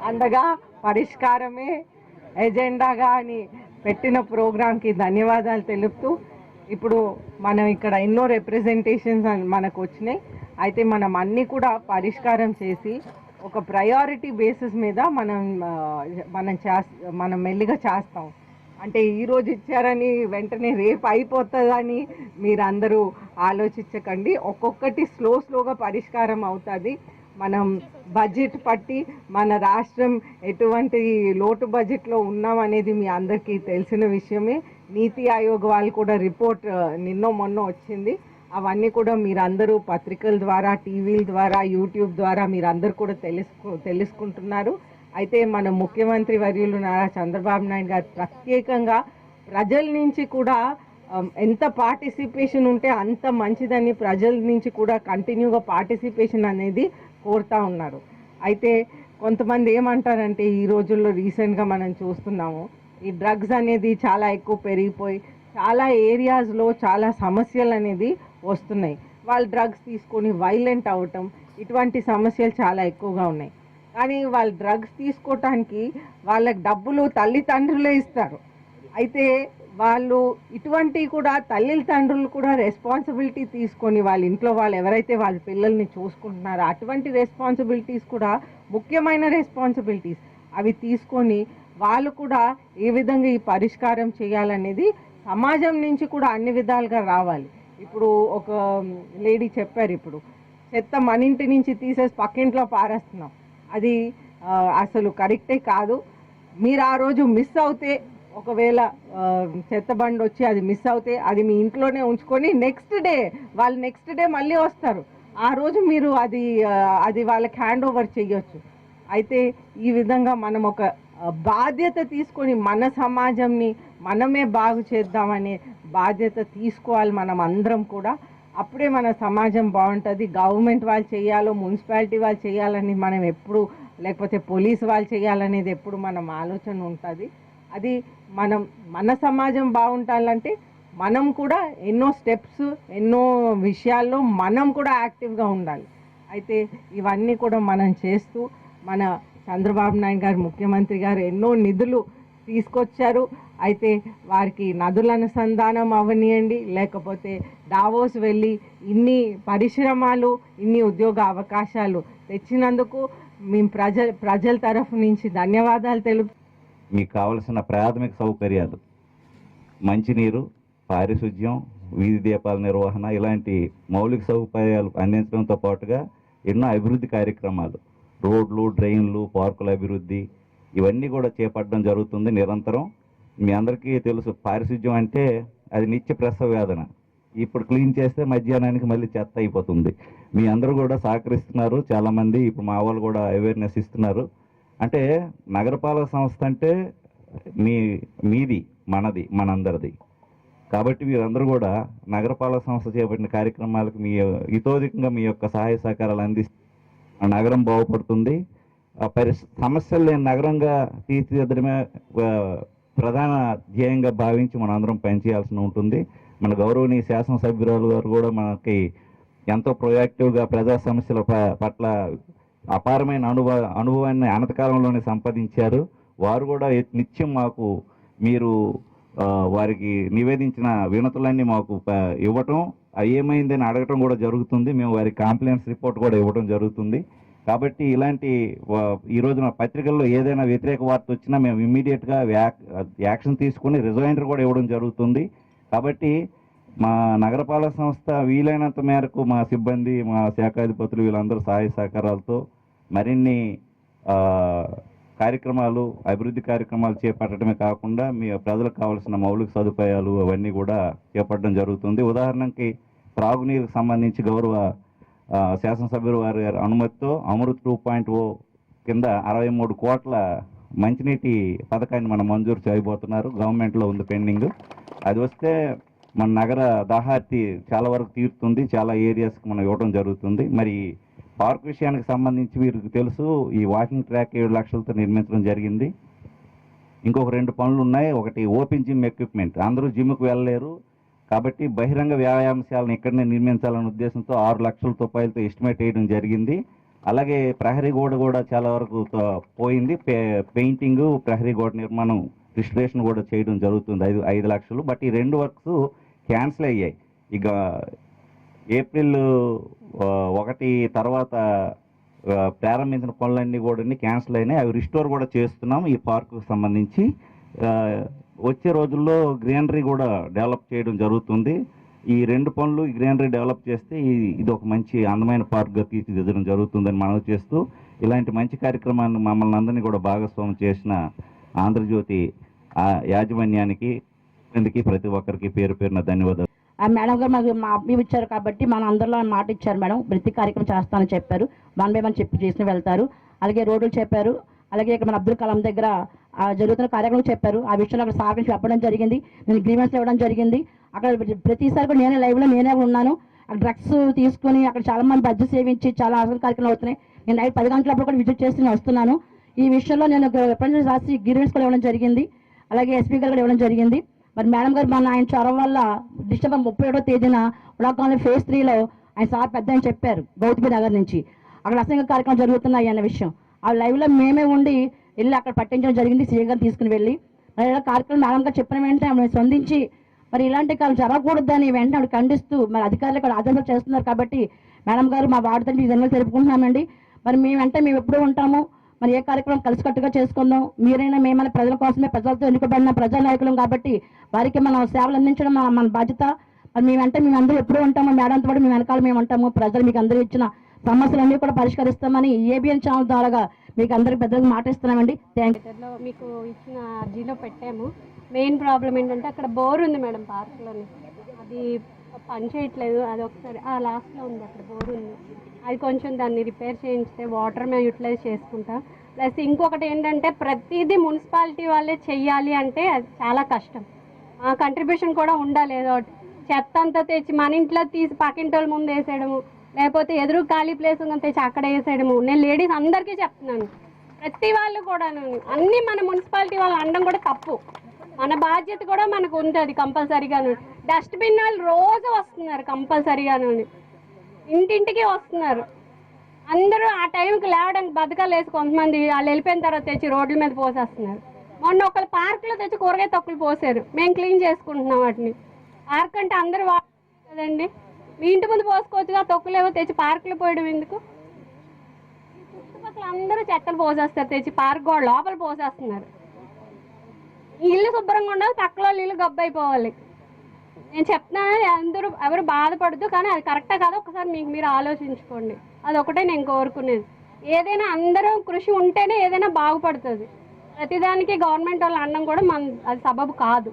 అండగా పరిష్కారమే ఎజెండాగా అని పెట్టిన ప్రోగ్రాంకి ధన్యవాదాలు తెలుపుతూ ఇప్పుడు మనం ఇక్కడ ఎన్నో రిప్రజెంటేషన్స్ మనకు వచ్చినాయి. అయితే మనం అన్నీ కూడా పరిష్కారం చేసి ఒక ప్రయారిటీ బేసిస్ మీద మనం మెల్లిగా చేస్తాం. అంటే ఈరోజు ఇచ్చారని వెంటనే రేపు అయిపోతుందని మీరు అందరూ ఆలోచించకండి. ఒక్కొక్కటి స్లోగా పరిష్కారం అవుతుంది. మనం బడ్జెట్ పట్టి మన రాష్ట్రం ఎటువంటి లోటు బడ్జెట్లో ఉన్నాం అనేది మీ అందరికీ తెలిసిన విషయమే. నీతి ఆయోగ్ వాళ్ళు కూడా రిపోర్ట్ నిన్నో మొన్న వచ్చింది. అవన్నీ కూడా మీరందరూ పత్రికల ద్వారా, టీవీల ద్వారా, యూట్యూబ్ ద్వారా మీరందరూ కూడా తెలుసుకుంటున్నారు. అయితే మన ముఖ్యమంత్రి వర్యులు నారా చంద్రబాబు నాయుడు గారు ప్రత్యేకంగా ప్రజల నుంచి కూడా ఎంత పార్టిసిపేషన్ ఉంటే అంత మంచిదని ప్రజల నుంచి కూడా కంటిన్యూగా పార్టిసిపేషన్ అనేది కోరుతూ ఉన్నారు. అయితే కొంతమంది ఏమంటారంటే ఈ రోజుల్లో రీసెంట్గా మనం చూస్తున్నాము ఈ డ్రగ్స్ అనేది చాలా ఎక్కువ పెరిగిపోయి చాలా ఏరియాస్లో చాలా సమస్యలు అనేది వస్తున్నాయి. వాళ్ళు డ్రగ్స్ తీసుకొని వైలెంట్ అవ్వటం ఇటువంటి సమస్యలు చాలా ఎక్కువగా ఉన్నాయి. కానీ వాళ్ళు డ్రగ్స్ తీసుకోవటానికి వాళ్ళకి డబ్బులు తల్లిదండ్రులే ఇస్తారు. అయితే వాళ్ళు ఇటువంటి కూడా తల్లిదండ్రులు కూడా రెస్పాన్సిబిలిటీ తీసుకొని వాళ్ళ ఇంట్లో వాళ్ళు ఎవరైతే వాళ్ళ పిల్లల్ని చూసుకుంటున్నారో అటువంటి రెస్పాన్సిబిలిటీస్ కూడా ముఖ్యమైన రెస్పాన్సిబిలిటీస్ అవి తీసుకొని వాళ్ళు కూడా ఏ విధంగా ఈ పరిష్కారం చేయాలనేది సమాజం నుంచి కూడా అన్ని విధాలుగా రావాలి. ఇప్పుడు ఒక లేడీ చెప్పారు, ఇప్పుడు చెత్త మన ఇంటి నుంచి తీసేసి పక్కింట్లో పారేస్తున్నాం, అది అసలు కరెక్టే కాదు. మీరు ఆ రోజు మిస్ అవుతే ఒకవేళ చెత్త బండి వచ్చి అది మిస్ అవుతే అది మీ ఇంట్లోనే ఉంచుకొని నెక్స్ట్ డే మళ్ళీ వస్తారు. ఆ రోజు మీరు అది వాళ్ళకి హ్యాండ్ ఓవర్ చేయొచ్చు. అయితే ఈ విధంగా మనం ఒక బాధ్యత తీసుకొని మన సమాజంని మనమే బాగు చేద్దామనే బాధ్యత తీసుకోవాలి మనం అందరం కూడా. అప్పుడే మన సమాజం బాగుంటుంది. గవర్నమెంట్ వాళ్ళు చేయాలో మున్సిపాలిటీ వాళ్ళు చేయాలని మనం ఎప్పుడు, లేకపోతే పోలీసు వాళ్ళు చేయాలనేది ఎప్పుడు మనం ఆలోచన ఉంటుంది. అది మన సమాజం బాగుంటాలంటే మనం కూడా ఎన్నో స్టెప్స్ ఎన్నో విషయాల్లో మనం కూడా యాక్టివ్గా ఉండాలి. అయితే ఇవన్నీ కూడా మనం చేస్తూ మన చంద్రబాబు నాయుడు గారు ముఖ్యమంత్రి గారు ఎన్నో నిధులు తీసుకొచ్చారు. అయితే వారికి నదుల అనుసంధానం అవనియండి, లేకపోతే డావోస్ వెళ్ళి ఇన్ని పరిశ్రమలు ఇన్ని ఉద్యోగ అవకాశాలు తెచ్చినందుకు మేము ప్రజల తరఫు నుంచి ధన్యవాదాలు తెలుపు. మీకు కావలసిన ప్రాథమిక సౌకర్యాలు, మంచినీరు, పారిశుధ్యం, వీధి దీపాల నిర్వహణ ఇలాంటి మౌలిక సౌకర్యాలు అందించడంతో పాటుగా ఎన్నో అభివృద్ధి కార్యక్రమాలు, రోడ్లు, డ్రైన్లు, పార్కుల అభివృద్ధి ఇవన్నీ కూడా చేపట్టడం జరుగుతుంది నిరంతరం. మీ అందరికీ తెలుసు, పారిశుధ్యం అంటే అది నిత్య ప్రసవ వేదన. ఇప్పుడు క్లీన్ చేస్తే మధ్యాహ్నానికి మళ్ళీ చెత్త అయిపోతుంది. మీ అందరూ కూడా సహకరిస్తున్నారు చాలామంది. ఇప్పుడు మా వాళ్ళు కూడా అవేర్నెస్ ఇస్తున్నారు. అంటే నగరపాలక సంస్థ అంటే మీది, మనది, మనందరిది. కాబట్టి మీరందరూ కూడా నగరపాలక సంస్థ చేపట్టిన కార్యక్రమాలకు ఇతోధికంగా మీ యొక్క సహాయ సహకారాలు అందిస్తే నగరం బాగుపడుతుంది. సమస్యలు లేని నగరంగా తీర్చిదిద్దడమే ప్రధాన ధ్యేయంగా భావించి మనందరం పనిచేయాల్సి ఉంటుంది. మన గౌరవనీయ శాసనసభ్యురాలు గారు కూడా మనకి ఎంతో ప్రొయాక్టివ్గా ప్రజా సమస్యల పట్ల అపారమైన అనుభవాన్ని అనంతకాలంలోనే సంపాదించారు. వారు కూడా నిత్యం మాకు మీరు వారికి నివేదించిన వినతులన్నీ మాకు ఇవ్వటం, ఏమైందని అడగటం కూడా జరుగుతుంది. మేము వారికి కంప్లైంట్స్ రిపోర్ట్ కూడా ఇవ్వడం జరుగుతుంది. కాబట్టి ఇలాంటి ఈ రోజున పత్రికల్లో ఏదైనా వ్యతిరేక వార్త వచ్చినా మేము ఇమ్మీడియట్గా యాక్షన్ తీసుకుని రిజైండర్ కూడా ఇవ్వడం జరుగుతుంది. కాబట్టి మా నగరపాలక సంస్థ వీలైనంత మేరకు మా సిబ్బంది, మా శాఖాధిపతులు వీళ్ళందరూ సహాయ సహకారాలతో మరిన్ని కార్యక్రమాలు, అభివృద్ధి కార్యక్రమాలు చేపట్టడమే కాకుండా మీ ప్రజలకు కావాల్సిన మౌలిక సదుపాయాలు అవన్నీ కూడా చేపట్టడం జరుగుతుంది. ఉదాహరణకి త్రాగునీరుకు సంబంధించి గౌరవ శాసనసభ్యులు వారి అనుమతితో అమృత్ 2.0 కింద 63 కోట్ల మంచినీటి పథకాన్ని మనం మంజూరు చేయబోతున్నారు. గవర్నమెంట్లో ఉంది పెండింగ్. అది వస్తే మన నగర దాహార్తి చాలా వరకు తీరుతుంది. చాలా ఏరియాస్కి మనం ఇవ్వడం జరుగుతుంది. మరి పార్క్ విషయానికి సంబంధించి మీకు తెలుసు, ఈ వాకింగ్ ట్రాక్ 7 లక్షలతో నిర్మించడం జరిగింది. ఇంకొక 2 పనులు ఉన్నాయి. ఒకటి ఓపెన్ జిమ్ ఎక్విప్మెంట్, అందరూ జిమ్కి వెళ్ళలేరు కాబట్టి బహిరంగ వ్యాయామశాలను ఇక్కడనే నిర్మించాలనే ఉద్దేశంతో 6 లక్షల రూపాయలతో ఎస్టిమేట్ వేయడం జరిగింది. అలాగే ప్రహరీ గోడ కూడా చాలా వరకు పోయింది. పెయింటింగ్, ప్రహరీ గోడ నిర్మాణం, రిజిస్ట్రేషన్ కూడా చేయడం జరుగుతుంది 5 లక్షలు. బట్ ఈ 2 వర్క్స్ క్యాన్సిల్ అయ్యాయి. ఇక ఏప్రిల్ 1 తర్వాత ప్రారంభించిన పనులన్నీ కూడా క్యాన్సిల్ అయినాయి. అవి రిస్టోర్ కూడా చేస్తున్నాం ఈ పార్కుకు సంబంధించి. వచ్చే రోజుల్లో గ్రీనరీ కూడా డెవలప్ చేయడం జరుగుతుంది. ఈ 2 పనులు, ఈ గ్రీనరీ డెవలప్ చేస్తే ఇది ఒక మంచి అందమైన పార్క్గా తీర్చిదిద్దడం జరుగుతుందని మనవి చేస్తూ, ఇలాంటి మంచి కార్యక్రమాన్ని మమ్మల్ని అందరినీ కూడా భాగస్వామ్యం చేసిన ఆంధ్రజ్యోతి యాజమాన్యానికి ప్రతి ఒక్కరికి పేరు పేరున ధన్యవాదాలు. మేడం గారు మాకు అభివృద్ధి ఇచ్చారు కాబట్టి మన అందరిలో మాట ఇచ్చారు మేడం. ప్రతి కార్యక్రమం చేస్తానని చెప్పారు. 1 by 1 చెప్పి చేసి వెళ్తారు. అలాగే రోడ్లు చెప్పారు. అలాగే ఇక్కడ మన అబ్దుల్ కలాం దగ్గర జరుగుతున్న కార్యక్రమం చెప్పారు. ఆ విషయంలో అక్కడ సార్ నుంచి చెప్పడం జరిగింది. నేను గ్రీవెన్స్ ఇవ్వడం జరిగింది. అక్కడ ప్రతిసారి కూడా నేనే లైవ్లో నేనే ఉన్నాను. అక్కడ డ్రగ్స్ తీసుకుని అక్కడ చాలా మంది బడ్జెట్ సేవించి చాలా అసలు కార్యక్రమాలు అవుతున్నాయి. నేను నైట్ 10 గంటలప్పుడు కూడా విజిట్ చేసి వస్తున్నాను. ఈ విషయంలో నేను రిప్రజెంటేషన్ రాసి గ్రీవెన్స్ కూడా ఇవ్వడం జరిగింది. అలాగే ఎస్పీ గారు కూడా ఇవ్వడం జరిగింది. మరి మేడం గారు మన ఆయన చొరవ వల్ల డిసెంబర్ 31వ తేదీన ఉడాకాలనీ phase 3లో ఆయన సార్ పెద్ద అని చెప్పారు గౌతమి నగర్ నుంచి. అక్కడ అసంఖ్య కార్యక్రమాలు జరుగుతున్నాయి అన్న విషయం ఆ లైవ్లో మేమే ఉండి వెళ్ళి అక్కడ పట్టించడం జరిగింది. సీఎం గారు తీసుకుని వెళ్ళి మరి ఇలా కార్యక్రమం మేడం గారు చెప్పిన వెంటనే ఆమె స్పందించి మరి ఇలాంటి కాలం జరగకూడదని వెంటనే ఆవిడ ఖండిస్తూ మరి అధికారులు ఇక్కడ ఆదేశాలు చేస్తున్నారు. కాబట్టి మేడం గారు మా వార్డు తండ్రి ధన్యవాదాలు తెలుపుకుంటున్నామండి. మరి మేము ఎప్పుడూ ఉంటాము. మరి ఏ కార్యక్రమం కలిసికట్టుగా చేసుకుందాం. మీరైనా మేమైనా ప్రజల కోసమే, ప్రజలతో ఎన్నుకోబడిన ప్రజా నాయకులం కాబట్టి వారికి మనం సేవలు అందించడం మన బాధ్యత. మరి మేమందరూ ఎప్పుడూ ఉంటాము. మేడంతో పాటు మేము వెనకాల మేము ఉంటాము. ప్రజలు మీకు అందరూ ఇచ్చిన సమస్యలన్నీ కూడా పరిష్కరిస్తామని ఏబిఎన్ ఛానల్ ద్వారా మీకు అందరికి పెద్దలకు మాట ఇస్తున్నామండి. Thank you. మీకు ఇచ్చిన అర్జీలో పెట్టాము. మెయిన్ ప్రాబ్లం ఏంటంటే అక్కడ బోర్ ఉంది మేడం పార్క్లోని, అది పని చేయట్లేదు. అది ఒకసారి లాస్ట్లో ఉంది, అక్కడ బోర్ ఉంది. అది కొంచెం దాన్ని రిపేర్ చేయించితే వాటర్ మేము యూటిలైజ్ చేసుకుంటాం. ప్లస్ ఇంకొకటి ఏంటంటే ప్రతిదీ మున్సిపాలిటీ వాళ్ళే చెయ్యాలి అంటే అది చాలా కష్టం. ఆ కంట్రిబ్యూషన్ కూడా ఉండాలి. ఏదో చెత్త అంతా తెచ్చి మన ఇంట్లో తీసి పక్కింటోళ్ళ ముందు వేసేయడము, లేకపోతే ఎదురు ఖాళీ ప్లేస్ తెచ్చి అక్కడ వేసేయడము. నేను లేడీస్ అందరికీ చెప్తున్నాను, ప్రతి వాళ్ళు కూడా అన్నీ మన మున్సిపాలిటీ వాళ్ళు అనడం కూడా తప్పు. మన బాధ్యత కూడా మనకు ఉంటుంది కంపల్సరీగాను. డస్ట్బిన్ వాళ్ళు రోజు వస్తున్నారు కంపల్సరీగాను, ఇంటింటికి వస్తున్నారు. అందరూ ఆ టైంకి లేవడానికి బతకాలు వేసి కొంతమంది వాళ్ళు వెళ్ళిపోయిన తర్వాత తెచ్చి రోడ్ల మీద పోసేస్తున్నారు. మొన్న ఒకళ్ళు పార్క్లో తెచ్చి కూరగాయ తొక్కులు పోసారు. మేము క్లీన్ చేసుకుంటున్నాం వాటిని. పార్క్ అంటే అందరూ కదండి, మీ ఇంటి ముందు పోసుకోవచ్చుగా. తొక్కులేవో తెచ్చి పార్కులో పోయడం ఎందుకు? చుట్టుపక్కల అందరూ చెత్తలు పోసేస్తారు, తెచ్చి పార్క్ కూడా లోపల పోసేస్తున్నారు. ఇల్లు శుభ్రంగా ఉండాలి, పక్కలో ఇల్లు గబ్బు అయిపోవాలి. నేను చెప్తున్నాను, అందరూ ఎవరు బాధపడద్దు, కానీ అది కరెక్టా కాదు ఒకసారి మీకు మీరు ఆలోచించుకోండి. అదొకటే నేను కోరుకునేది. ఏదైనా అందరూ కృషి ఉంటేనే ఏదైనా బాగుపడుతుంది. ప్రతిదానికి గవర్నమెంట్ వాళ్ళు అనడం కూడా అది సబబు కాదు.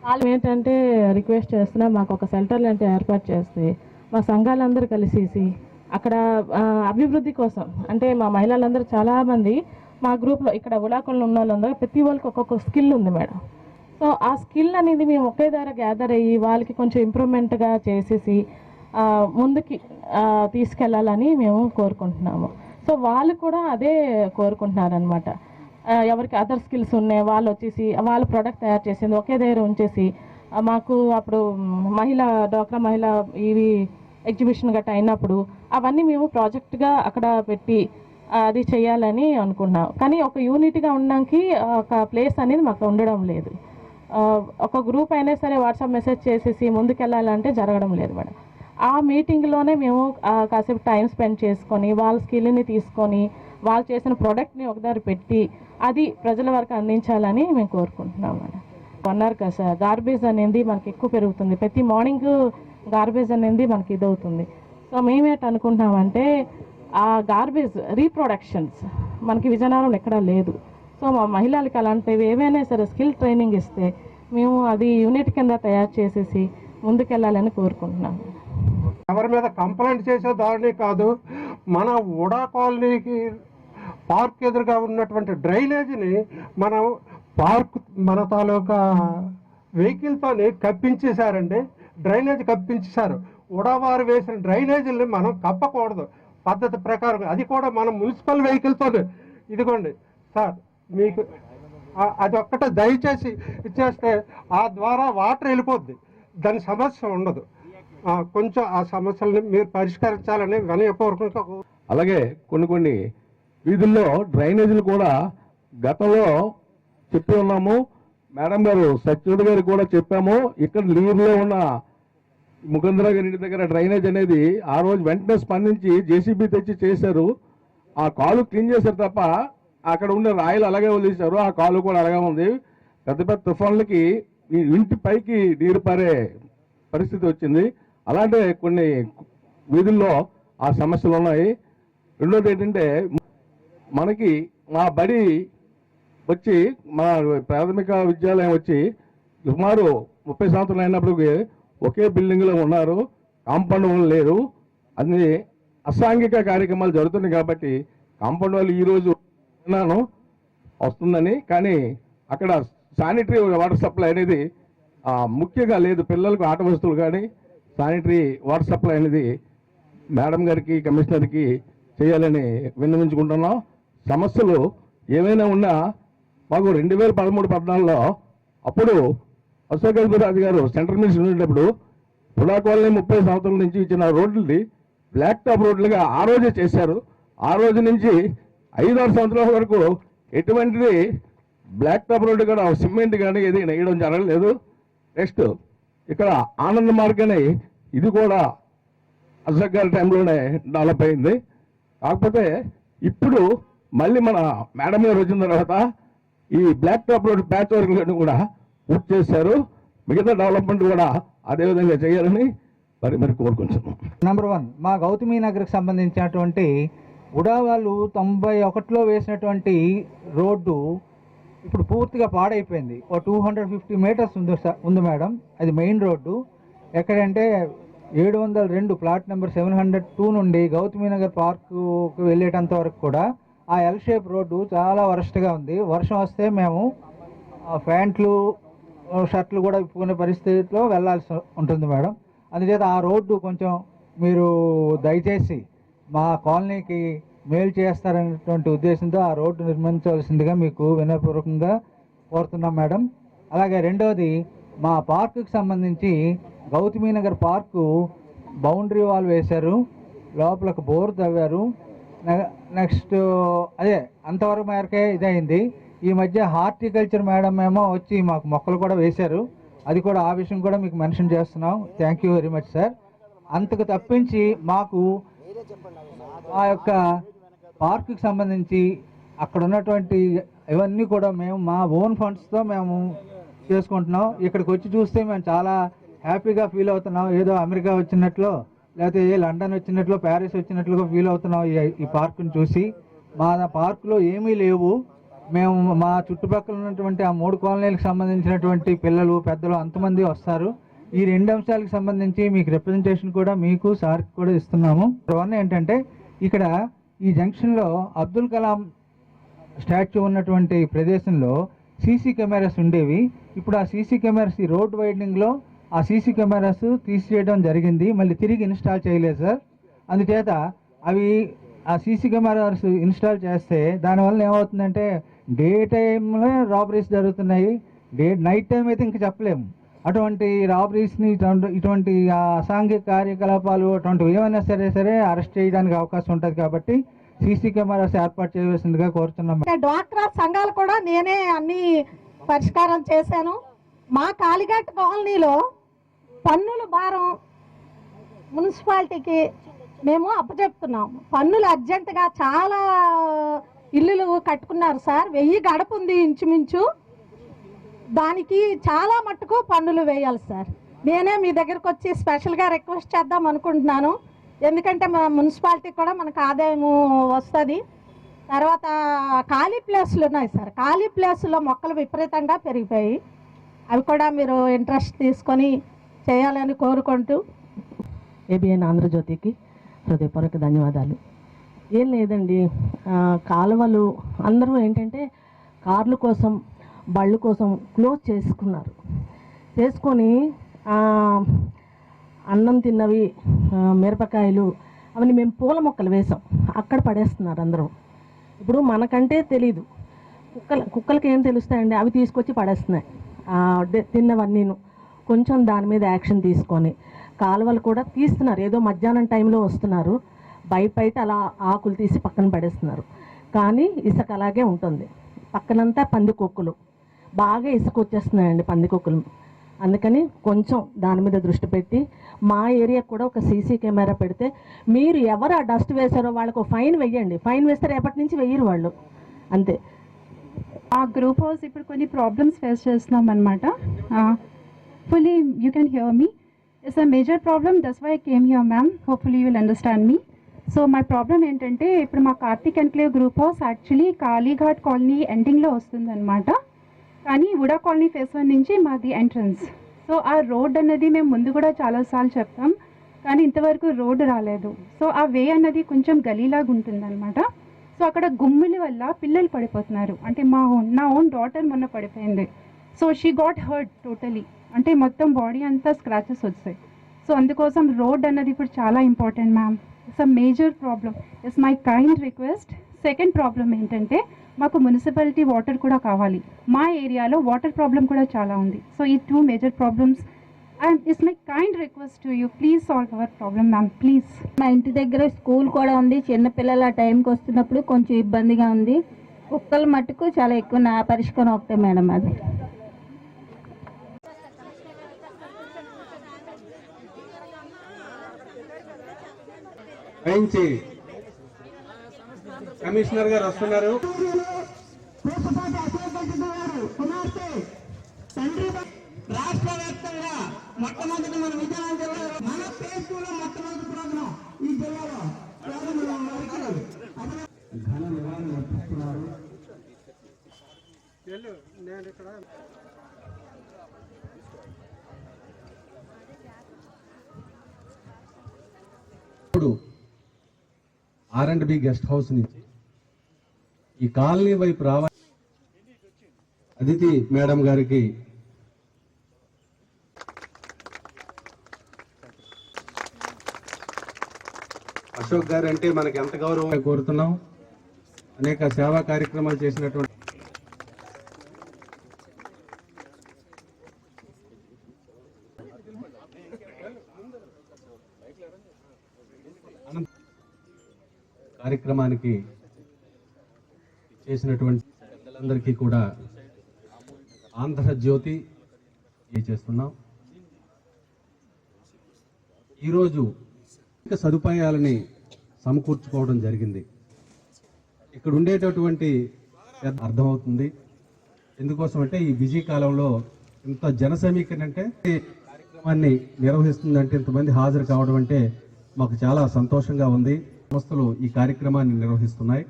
వాళ్ళు ఏంటంటే రిక్వెస్ట్ చేస్తున్నా, మాకు ఒక షెల్టర్ లాంటి ఏర్పాటు చేస్తే మా సంఘాలందరూ కలిసేసి అక్కడ అభివృద్ధి కోసం, అంటే మా మహిళలందరూ చాలామంది మా గ్రూప్లో ఇక్కడ ఉలాకొండలో ఉన్న వాళ్ళందరూ ప్రతి వాళ్ళకి ఒక్కొక్క స్కిల్ ఉంది మేడం. సో ఆ స్కిల్ అనేది మేము ఒకే దగ్గర గ్యాదర్ అయ్యి వాళ్ళకి కొంచెం ఇంప్రూవ్మెంట్గా చేసేసి ముందుకి తీసుకెళ్ళాలని మేము కోరుకుంటున్నాము. సో వాళ్ళు కూడా అదే కోరుకుంటున్నారనమాట. ఎవరికి అదర్ స్కిల్స్ ఉన్నాయి వాళ్ళు వచ్చేసి వాళ్ళ ప్రోడక్ట్ తయారు చేసింది ఒకే దగ్గర ఉంచేసి మాకు అప్పుడు డ్వాక్రా మహిళ ఇవి ఎగ్జిబిషన్ గట్రా అయినప్పుడు అవన్నీ మేము ప్రాజెక్ట్గా అక్కడ పెట్టి అది చేయాలని అనుకున్నాం. కానీ ఒక యూనిట్గా ఉండడానికి ఒక ప్లేస్ అనేది మాకు ఉండడం లేదు. ఒక గ్రూప్ అయినా సరే వాట్సాప్ మెసేజ్ చేసేసి ముందుకెళ్ళాలంటే జరగడం లేదు మేడం. ఆ మీటింగ్లోనే మేము కాసేపు టైం స్పెండ్ చేసుకొని వాళ్ళ స్కిల్ని తీసుకొని వాళ్ళు చేసిన ప్రోడక్ట్ని ఒకదారి పెట్టి అది ప్రజల వరకు అందించాలని మేము కోరుకుంటున్నాం మేడం. అన్నారు కదా సార్, గార్బేజ్ అనేది మనకి ఎక్కువ పెరుగుతుంది. ప్రతి మార్నింగ్ గార్బేజ్ అనేది మనకి ఇదవుతుంది. సో మేమేంటి అనుకుంటున్నామంటే ఆ గార్బేజ్ రీప్రొడక్షన్స్ మనకి విజయనగరంలో ఎక్కడా లేదు. సో మా మహిళలకి అలాంటివి ఏవైనా సరే స్కిల్ ట్రైనింగ్ ఇస్తే మేము అది యూనిట్ కింద తయారు చేసేసి ముందుకెళ్ళాలని కోరుకుంటున్నాము. ఎవరి మీద కంప్లైంట్ చేసే దారిని కాదు, మన ఉడా కాలనీకి పార్క్ ఎదురుగా ఉన్నటువంటి డ్రైనేజీని మనం మన తాలూకా వెహికల్తో కప్పించేశారండి. డ్రైనేజ్ కప్పించేశారు. ఉడావారు వేసిన డ్రైనేజీని మనం కప్పకూడదు పద్ధతి ప్రకారం. అది కూడా మనం మున్సిపల్ వెహికల్తో ఇదిగోండి సార్, మీకు అది ఒక్కటే దయచేసి ఇచ్చేస్తే ఆ ద్వారా వాటర్ వెళ్ళిపోద్ది, దాని సమస్య ఉండదు. కొంచెం ఆ సమస్యలని మీరు పరిష్కరించాలని వినయపూర్వకంగా అలాగే కొన్ని వీధుల్లో డ్రైనేజీలు కూడా గతంలో చెప్పి ఉన్నాము. మేడం గారు సచివుడు గారికి కూడా చెప్పాము. ఇక్కడ లీవ్లో ఉన్న ముకుందరావు గారి ఇంటి దగ్గర డ్రైనేజ్ అనేది ఆ రోజు వెంటనే స్పందించి జేసీబీ తెచ్చి చేశారు. ఆ కాలు క్లీన్ చేశారు తప్ప అక్కడ ఉండే రాయిలు అలాగే వదిలేశారు. ఆ కాలు కూడా అలాగే ఉంది. పెద్ద పెద్ద తుఫాన్లకి ఈ ఇంటి పైకి నీరు పారే పరిస్థితి వచ్చింది. అలాంటి కొన్ని వీధుల్లో ఆ సమస్యలు ఉన్నాయి. రెండోది ఏంటంటే మనకి మా బడి వచ్చి మా ప్రాథమిక విద్యాలయం వచ్చి సుమారు 30 సంవత్సరాలు అయినప్పటికీ ఒకే బిల్డింగ్లో ఉన్నారు. కాంపౌండ్ వాళ్ళు లేరు. అన్ని అసాంఘిక కార్యక్రమాలు జరుగుతున్నాయి కాబట్టి కాంపౌండ్ వాళ్ళు ఈరోజు విన్నాను వస్తుందని, కానీ అక్కడ శానిటరీ వాటర్ సప్లై అనేది ముఖ్యంగా లేదు. పిల్లలకు ఆట వస్తువులు కానీ శానిటరీ వాటర్ సప్లై అనేది మేడం గారికి కమిషనర్కి చేయాలని విన్నవించుకుంటున్నాం. సమస్యలు ఏమైనా ఉన్నా మాకు 2013-14లో అప్పుడు అశోక్ గజపతిరాజు గారు సెంట్రల్ మినిస్టర్ ఉండేటప్పుడు పుడా కాలనీ 30 సంవత్సరాల నుంచి ఇచ్చిన రోడ్లని బ్లాక్ టాప్ రోడ్లుగా ఆ రోజే చేశారు. ఆ రోజు నుంచి 5-6 సంవత్సరాల వరకు ఎటువంటిది బ్లాక్ టాప్ రోడ్డు కూడా సిమెంట్ కానీ ఏది వేయడం జరగలేదు. నెక్స్ట్ ఇక్కడ ఆనంద మార్గ్ అని ఇది కూడా అశోక్ గారి టైంలోనే డెవలప్ అయింది. కాకపోతే ఇప్పుడు మళ్ళీ మన మేడం గారు వచ్చిన తర్వాత ఈ బ్లాక్ టాప్ రోడ్ ప్యాచ్ వర్క్లను కూడా పూర్తి చేశారు. మిగతా డెవలప్మెంట్ కూడా అదేవిధంగా చేయాలని మరి కోరుకుంటున్నాం. నెంబర్ 1 మా గౌతమి నగర్కి సంబంధించినటువంటి ఉడా వాళ్ళు 91లో వేసినటువంటి రోడ్డు ఇప్పుడు పూర్తిగా పాడైపోయింది. ఓ 250 మీటర్స్ ఉంది మేడం. అది మెయిన్ రోడ్డు. ఎక్కడంటే 702 ప్లాట్ నెంబర్ 702 నుండి గౌతమి నగర్ పార్కు వెళ్ళేటంత వరకు కూడా ఆ ఎల్ షేప్ రోడ్డు చాలా వరస్ట్గా ఉంది. వర్షం వస్తే మేము ప్యాంట్లు షర్ట్లు కూడా విప్పుకునే పరిస్థితిలో వెళ్ళాల్సి ఉంటుంది మేడం. అందుచేత ఆ రోడ్డు కొంచెం మీరు దయచేసి మా కాలనీకి మేలు చేస్తారనేటువంటి ఉద్దేశంతో ఆ రోడ్డు నిర్మించవలసిందిగా మీకు వినయపూర్వకంగా కోరుతున్నాం మేడం. అలాగే రెండవది మా పార్కుకి సంబంధించి Gautami Nagar park boundary wall వేశారు, లోపలకు బోర్ తవ్వారు. నెక్స్ట్ అదే అంతవరకు మేరకే ఇదైంది. ఈ మధ్య హార్టికల్చర్ మేడం ఏమో వచ్చి మాకు మొక్కలు కూడా వేశారు. అది కూడా ఆ విషయం కూడా మీకు మెన్షన్ చేస్తున్నాం. Thank you very much sir. అంతకు తప్పించి మాకు ఆ యొక్క పార్కుకి సంబంధించి అక్కడ ఉన్నటువంటి ఇవన్నీ కూడా మేము మా ఓన్ ఫండ్స్తో మేము చేసుకుంటున్నాం. ఇక్కడికి వచ్చి చూస్తే మేము చాలా హ్యాపీగా ఫీల్ అవుతున్నాం. ఏదో అమెరికా వచ్చినట్లు లేకపోతే లండన్ వచ్చినట్లు ప్యారిస్ వచ్చినట్లుగా ఫీల్ అవుతున్నాం ఈ పార్కుని చూసి. మా పార్కులో ఏమీ లేవు. మేము మా చుట్టుపక్కల ఉన్నటువంటి ఆ 3 కాలనీలకు సంబంధించినటువంటి పిల్లలు పెద్దలు అంతమంది వస్తారు. ఈ 2 అంశాలకు సంబంధించి మీకు రిప్రజెంటేషన్ కూడా మీకు సార్కి కూడా ఇస్తున్నాము. 1 ఏంటంటే ఇక్కడ ఈ జంక్షన్లో అబ్దుల్ కలాం స్టాచ్యూ ఉన్నటువంటి ప్రదేశంలో సీసీ కెమెరాస్ ఉండేవి. ఇప్పుడు ఆ సీసీ కెమెరాస్ ఈ రోడ్ వైడనింగ్లో ఆ సీసీ కెమెరాస్ తీసివేయడం జరిగింది. మళ్ళీ తిరిగి ఇన్స్టాల్ చేయలేదు సార్. అందుచేత అవి ఆ సీసీ కెమెరాస్ ఇన్స్టాల్ చేస్తే దానివల్ల ఏమవుతుందంటే డే టైంలో రాబరీస్ జరుగుతున్నాయి. నైట్ టైం అయితే ఇంక చెప్పలేము. అటువంటి రాబరీస్ని ఇటువంటి అసాంఘిక కార్యకలాపాలు అటువంటివి ఏమైనా సరే అరెస్ట్ చేయడానికి అవకాశం ఉంటుంది. కాబట్టి సీసీ కెమెరాస్ ఏర్పాటు చేయవలసిందిగా కోరుతున్నాం. డ్వాక్రా సంఘాలు కూడా నేనే అన్ని పరిష్కారం చేశాను. మా కాలిఘాట్ కాలనీలో పన్నుల భారం మున్సిపాలిటీకి మేము అప్పచెప్తున్నాం. పన్నులు అర్జెంటుగా చాలా ఇల్లులు కట్టుకున్నారు సార్. 1000 గడప ఉంది ఇంచుమించు. దానికి చాలా మట్టుకు పన్నులు వేయాలి సార్. నేనే మీ దగ్గరకు వచ్చి స్పెషల్గా రిక్వెస్ట్ చేద్దాం అనుకుంటున్నాను. ఎందుకంటే మన మున్సిపాలిటీకి కూడా మనకు ఆదాయం వస్తుంది. తర్వాత ఖాళీ ప్లేసులు ఉన్నాయి సార్. ఖాళీ ప్లేసుల్లో మొక్కలు విపరీతంగా పెరిగిపోయి అవి కూడా మీరు ఇంట్రెస్ట్ తీసుకొని చేయాలని కోరుకుంటూ ఏబిఎన్ ఆంధ్రజ్యోతికి హృదయపూర్వక ధన్యవాదాలు. ఏం లేదండి, కాలువలు అందరూ ఏంటంటే కార్ల కోసం బళ్ళు కోసం క్లోజ్ చేసుకొని అన్నం తిన్నవి మిరపకాయలు అవన్నీ మేము పూల మొక్కలు వేసాం, అక్కడ పడేస్తున్నారు అందరూ. ఇప్పుడు మనకంటే తెలీదు, కుక్కలకి ఏం తెలుస్తాయండి, అవి తీసుకొచ్చి పడేస్తున్నాయి తిన్నవన్నీను. కొంచెం దాని మీద యాక్షన్ తీసుకొని కాలువలు కూడా తీస్తున్నారు. ఏదో మధ్యాహ్నం టైంలో వస్తున్నారు, బయట అలా ఆకులు తీసి పక్కన పడేస్తున్నారు. కానీ ఇసుక అలాగే ఉంటుంది. పక్కనంతా పందికొక్కులు, బాగా ఇసుక వచ్చేస్తున్నాయండి పందికొక్కులు. అందుకని కొంచెం దాని మీద దృష్టి పెట్టి మా ఏరియాకు కూడా ఒక సీసీ కెమెరా పెడితే, మీరు ఎవరు ఆ డస్ట్ వేశారో వాళ్ళకు ఫైన్ వెయ్యండి. ఫైన్ వేస్తే రేపటి నుంచి వెయ్యరు వాళ్ళు, అంతే. ఆ గ్రూప్ హౌస్ ఇప్పుడు కొన్ని ప్రాబ్లమ్స్ ఫేస్ చేస్తున్నాం అనమాట. Fully you can hear me. It's a major problem, that's why I came here ma'am. Hopefully you will understand me. So my problem ఏంటంటే, ఇప్పుడు మా Karthik enclave group house actually Kalighat colony ఎండింగ్లో వస్తుందన్నమాట. కానీ వుడా కాలనీ ఫేస్ 1 నుంచి మాది ఎంట్రన్స్. సో ఆ road అన్నది మేము ముందు కూడా చాలాసార్లు చెప్తాం, కానీ ఇంతవరకు రోడ్డు రాలేదు. సో ఆ వే అన్నది కొంచెం గలీలాగా ఉంటుందన్నమాట. సో అక్కడ గుమ్మిల వల్ల పిల్లలు పడిపోతున్నారు. అంటే నా ఓన్ డాటర్ మొన్న పడిపోయింది. So she got hurt totally, అంటే మొత్తం బాడీ అంతా స్క్రాచెస్ వచ్చాయి. సో అందుకోసం రోడ్ అన్నది ఇప్పుడు చాలా important ma'am. It's a major problem. It's my kind request. Second problem ఏంటంటే, మాకు మున్సిపాలిటీ వాటర్ కూడా కావాలి. మా ఏరియాలో వాటర్ ప్రాబ్లం కూడా చాలా ఉంది. సో ఈ 2 major problems, and it's my kind request to you, please solve hour problem ma'am, please. మా ఇంటి దగ్గర స్కూల్ కూడా ఉంది. చిన్నపిల్లలు ఆ టైంకి వస్తున్నప్పుడు కొంచెం ఇబ్బందిగా ఉంది. కుక్కల మట్టుకు చాలా ఎక్కువ. నా పరిష్కారం ఒకటే మేడం, అది. కమిషనర్ గారు వస్తున్నారు. రాష్ట్ర వ్యాప్తంగా మొట్టమొదటి మన విజయనగరం జిల్లాలో మన పేరులో మొట్టమొదటి ప్రోగ్రాం ఈ జిల్లాలో ఘన నివారణ అర్పిస్తున్నారు. ఇప్పుడు R&B గెస్ట్ హౌస్ నుంచి ఈ కాలనీ వైపు రావాలి. అదితి మేడం గారికి అశోక్ గారు అంటే మనకి ఎంత గౌరవం కోరుతున్నాం. అనేక సేవా కార్యక్రమాలు చేసినటువంటి కార్యక్రమానికి చేసినటువంటి పెద్దలందరికీ కూడా ఆంధ్రజ్యోతి చేస్తున్నాం. ఈరోజు సదుపాయాలని సమకూర్చుకోవడం జరిగింది. ఇక్కడ ఉండేటటువంటి అర్థమవుతుంది. ఎందుకోసం అంటే ఈ బిజీ కాలంలో ఇంత జన సమీకరణ అంటే కార్యక్రమాన్ని నిర్వహిస్తుందంటే, ఇంతమంది హాజరు కావడం అంటే మాకు చాలా సంతోషంగా ఉంది. సంస్థలు ఈ కార్యక్రమాన్ని నిర్వహిస్తున్నాయి.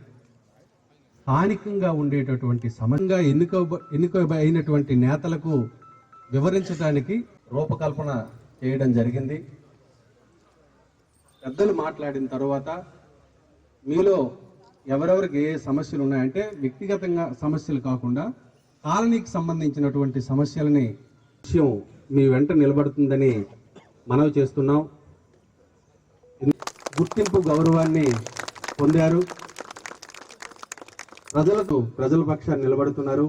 స్థానికంగా ఉండేటటువంటి సమయంగా ఎన్నిక అయినటువంటి నేతలకు వివరించడానికి రూపకల్పన చేయడం జరిగింది. పెద్దలు మాట్లాడిన తర్వాత మీలో ఎవరెవరికి ఏ సమస్యలు ఉన్నాయంటే, వ్యక్తిగతంగా సమస్యలు కాకుండా కాలనీకి సంబంధించినటువంటి సమస్యలని విషయం మీ వెంట నిలబడుతుందని మనవి చేస్తున్నాం. గుర్తింపు గౌరవాన్ని పొందారు. ప్రజల పక్షాన్ని నిలబడుతున్నారు.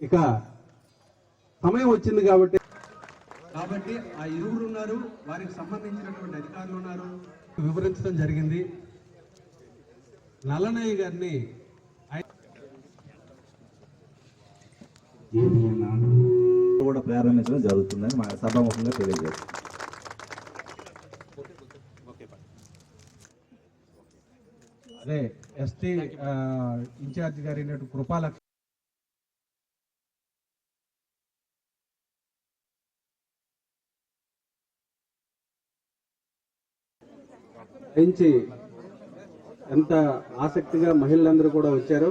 ఇక సమయం వచ్చింది కాబట్టి ఆ ఇరువురు ఉన్నారు, వారికి సంబంధించినటువంటి అధికారులు ఉన్నారు, వివరించడం జరిగింది. నల్లనయ్య గారిని కూడా ప్రారంభించడం జరుగుతుందని మా సభాముఖంగా తెలియజేస్తాం. అదే ఎస్టీ ఇన్ఛార్జ్ గారి కృపాలక్ష్మి ఎంత ఆసక్తిగా మహిళలందరూ కూడా వచ్చారు.